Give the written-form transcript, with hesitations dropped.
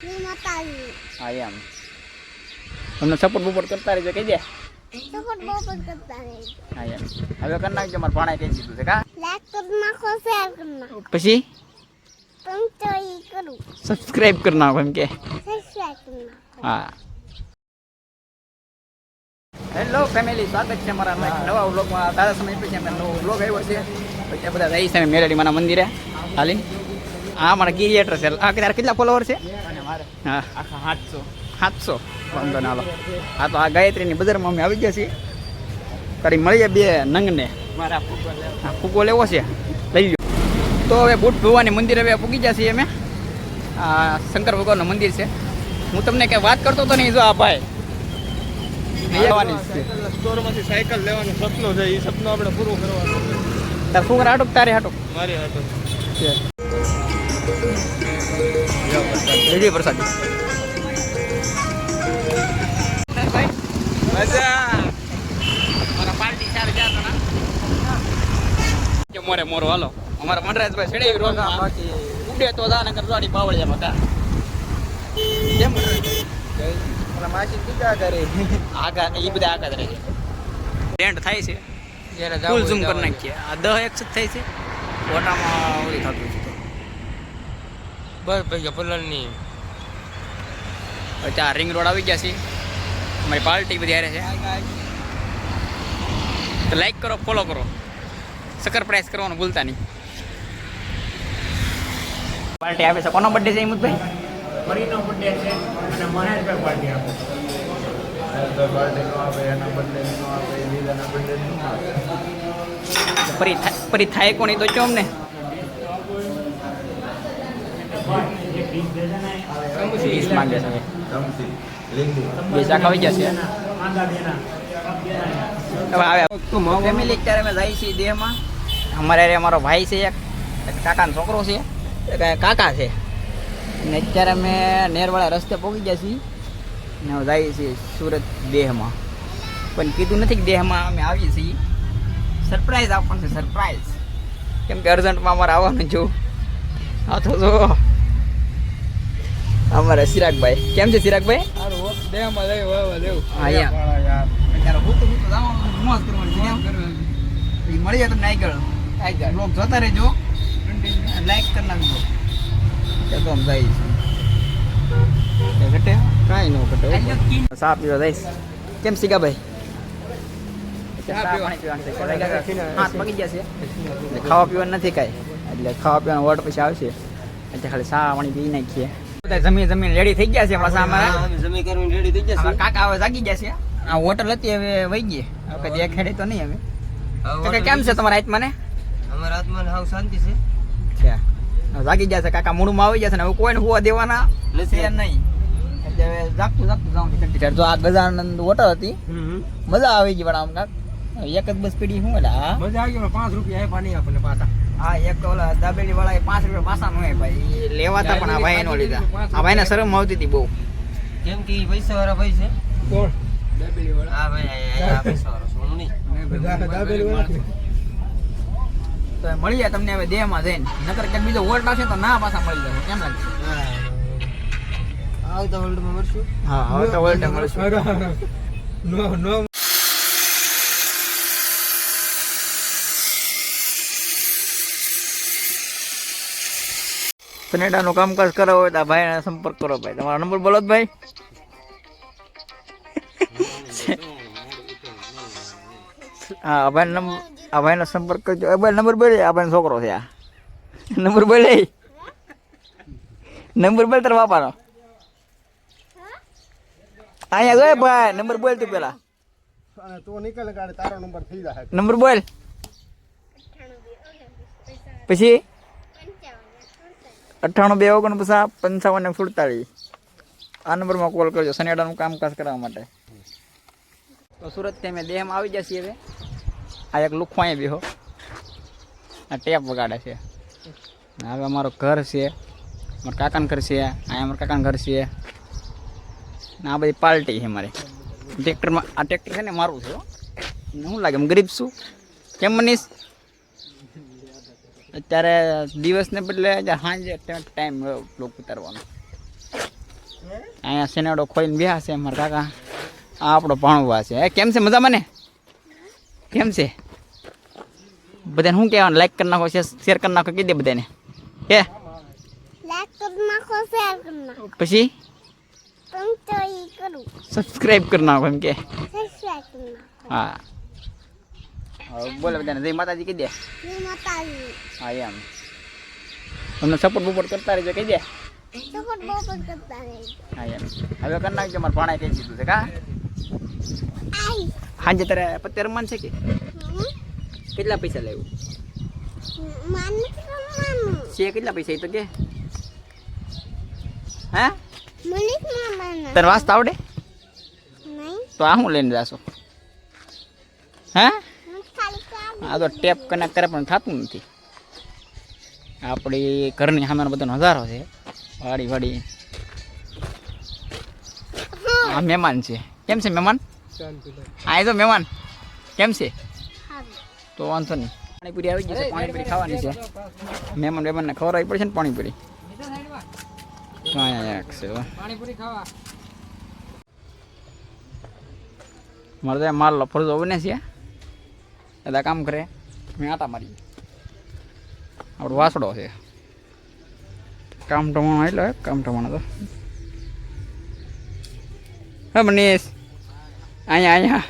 હા એમ તમને સપોર્ટ બપોર્ટ કરતા રહેજો કહી દે. હા એમ હવે કરી નાખજો મારે ભાણા કહી દીધું છે કા. પછી સબસ્ક્રાઇબ કરી નાખો એમ કે. હા હેલો ફેમિલી, સ્વાગત છે મારા નવા વ્લોગમાં. તારા સમય પછી અમે નવો વ્લોગ આવ્યો છે. પછી બધા રહી છે મેલેડી માના મંદિરે હાલી. હા મારા ક્રિએટર છે. આ કેટલા ફોલોવર છે? હા 700. વાંધો ના હાલો. હા તો આ ગાયત્રીની બજારમાં અમે આવી ગયા છીએ. કરી મળીએ બે નંગને. મારા ફૂગો લેવો છે, લઈ લો. તો હવે બુટ ભવાની મંદિરે હવે પૂગી ગયા છીએ અમે. આ શંકર ભગવાનનું મંદિર છે. હું તમને કંઈ વાત કરતો હતો નહીં, જો આ ભાઈ સ્ટોરમાંથી સાયકલ લેવાનું સપનું છે. એ સપનું આપણે પૂરું કરવાનું. તાર ફુગર હાટુક તારે હાટુક મારી હાટું લીધી પ્રસાદી. મારા પાર્ટી 4 મોરે મોરો હાલો. અમારા મનરાજભાઈ છેડે રોગ ઉડે તો દાને કરવાડી બાવળિયામાં કા કેમ માસી ટીકા કરે આગા એ બધા આગા રહે છે. ટેન્ટ થાય છે ફૂલ ઝૂમ કરી નાખીએ. આ 10 થાય છે ફોટામાં ઓલી થતું છે. બસ ભાઈ પલળની ત્યાં રિંગ રોડ આવી ગયા છે. અમારી પાર્ટી બધી હારે છે. તો લાઈક કરો, ફોલો કરો, સરપ્રાઈઝ કરવાનું ભૂલતા નહીં. પાર્ટી આવે છે. કોનો બર્થડે છે હિંમતભાઈ? મરીનો બર્થડે છે અને મહેશભાઈ પાર્ટી આપે. મહેશભાઈ પાર્ટી નો આપે, એના બર્થડે નો આપે, લીલાના બર્થડે નો આપે. પરી થાય કોની તો ચો અમને માંગે છે. બે શાક આવી જશે. હવે આવે ફેમિલી. અત્યારે અમે જાય છીએ દેહમાં. અમારે અમારો ભાઈ છે, એક કાકાનો છોકરો છે, કાકા છે. ને અત્યારે અમે નેરવાળા રસ્તે પહોંચી ગયા છીએ ને જઈએ છીએ સુરત દેહમાં. પણ કીધું નથી કે દેહમાં અમે આવીએ છીએ. સરપ્રાઈઝ આપવાનું છે, સરપ્રાઈઝ. કેમ કે અર્જન્ટમાં અમારે આવવાનું છું. હા તો જો અમારા ચિરાગભાઈ. કેમ છે ચિરાગભાઈ? દેહમાં લઈ વાવા દેવું. હા અત્યારે હું તો જવાનું મોજ કરવાની. મળી જાય તમને આગળ બ્લોગ જોતા રહેજો, લાઈક કરી નાખજો. તો આમ જાય છે ઘટે કાંઈ ન ઘટે. ચા પીવા જઈશ. કેમ શીખાભાઈ? હાથ પગી ગયા છે. ખાવા પીવાનું નથી કાંઈ, એટલે ખાવા પીવાનો વોટ પછી આવશે. એટલે ખાલી ચા પાણી પી નાખીએ. જમીન રેડી થઈ ગયા છે. પાછા અમારા જમી કરવાની રેડી થઈ જશે. કાકા હવે જાગી ગયા છે. આ હોટલ હતી હવે વહી ગઈ. કદી એક ખેડી તો નહીં હવે. કાકા કેમ છે તમારા આત્માને? અમારા આત્માને હાવ શાંતિ છે. જાગી ગયા છે કાકા. મૂળમાં આવી જશે ને હવે કોઈને હોવા દેવાના નથી નહીં. એટલે હવે જાગતું જવાનું. જો આ ગજાનંદ હોટલ હતી, મજા આવી ગઈ. પણ આમ કાક એક જ બસ પીડી શું એટલે હા મજા આવી ગઈ. 5 રૂપિયા પાણી આપણને પાછા. હા એક ઓલા દાબેલી વાળા 5 રૂપિયા પાછા નો ભાઈ લેવાતા, પણ આ ભાઈ નો લીધા. આ ભાઈને શરમ આવતી હતી બહુ. કેમ કે પૈસા વાળા ભાઈ છે. કોણ? દાબેલી વાળા. હા ભાઈ આ પૈસા વાળો સોનું નહીં. દાબેલી વાળા. તો મળી જાય તમને હવે દેહમાં જઈને. નકર ક્યાંક બીજો વોલ્ટ આવશે તો ના પાછા મળી જશે. કેમ લાગે? આવતા વર્લ્ડમાં મળશું. હા આવતા વર્લ્ડ મળશું. નો નો કનેડાનું કામકાજ કરો હોય તો આ ભાઈને સંપર્ક કરો ભાઈ. તમારો નંબર બોલો જ ભાઈ. હા આ ભાઈનો સંપર્ક કરજો. ભાઈ નંબર બોલે. આ ભાઈનો છોકરો છે. આ નંબર બોલે. નંબર બોલ તારા બાપાનો. અહીંયા જોય ભાઈ નંબર બોલ તું પેલા. તો નીકળે ગાડી તારો નંબર થઈ જાય. નંબર બોલ. પછી 98 આ નંબરમાં કોલ કરજો સનેડાનું કામકાજ કરવા માટે. તો સુરતથી અમે દેહમાં આવી જશે. હવે આ એક લુખો અહીંયા બેહો. આ ટેપ વગાડે છે. હવે અમારું ઘર છે, મારા કાકાનું ઘર છે, અહીંયા અમારા કાકાનું ઘર છે ને આ બધી પાર્ટી છે મારી. ટ્રેક્ટરમાં આ ટ્રેક્ટર છે ને મારું છે. શું લાગે હું ગરીબ છું કેમ મનીષ? અત્યારે દિવસને બદલે સાંજે ટાઈમ બ્લોગ ઉતારવાનો. અહીંયા શેનેડો ખોઈને બેહા છે મારા કાકા. આ આપણો ભાણવા છે. કેમ છે મજામાં ને? કેમ છે બધાને? શું કહેવાનું? લાઈક કરી નાખો, શેર કરી નાખો, કહી દે બધાને. કે લાઈક કરી નાખો, શેર કરી નાખો, પછી સબસ્ક્રાઈબ કરી નાખો એમ કે. સબસ્ક્રાઇબ કરી નાખો. હા હવે બોલે બધાને જય માતાજી કહી દે. જય માતાજી. હા એમ તમને સપોર્ટ બપોર્ટ કરતા રહેજો કહી દે. સપોર્ટ બપોર્ટ કરતા રહેજો. હા એમ હવે કરી નાખજો. મારા ભાણાએ કહી દીધું છે કા. આઈ સાંજે તારે પત્તે રમવાનું છે કે? કેટલા પૈસા લેવું માનું છે? કેટલા પૈસા એ તો કે. હે મલિક મામા તને વાંચતા આવડે? નહીં તો આ હું લઈને જાશો? હે હું ખાલી કામ આ તો ટેપ કનેક્ટ કરે પણ થતું નથી. આપણી ઘરની સામે બધો નજારો છે. વાડી વાડી. આ મહેમાન છે. કેમ છે મહેમાન? આ તો મહેમાન કેમ છે? તો વાંધો નહીં. પાણીપુરી આવી ગઈ છે. પાણીપુરી ખાવાની છે. મહેમાનને ખવડાવવી પડશે ને પાણીપુરી. પાણીપુરી ખાવા મારે તો માલ ફરજો બને છે. બધા કામ કરે, મેં આટા મારી. આપણો વાસડો છે. કામ ટમાણો એટલે કામ ટમાણો તો હે મનીષ અહીંયા અહીંયા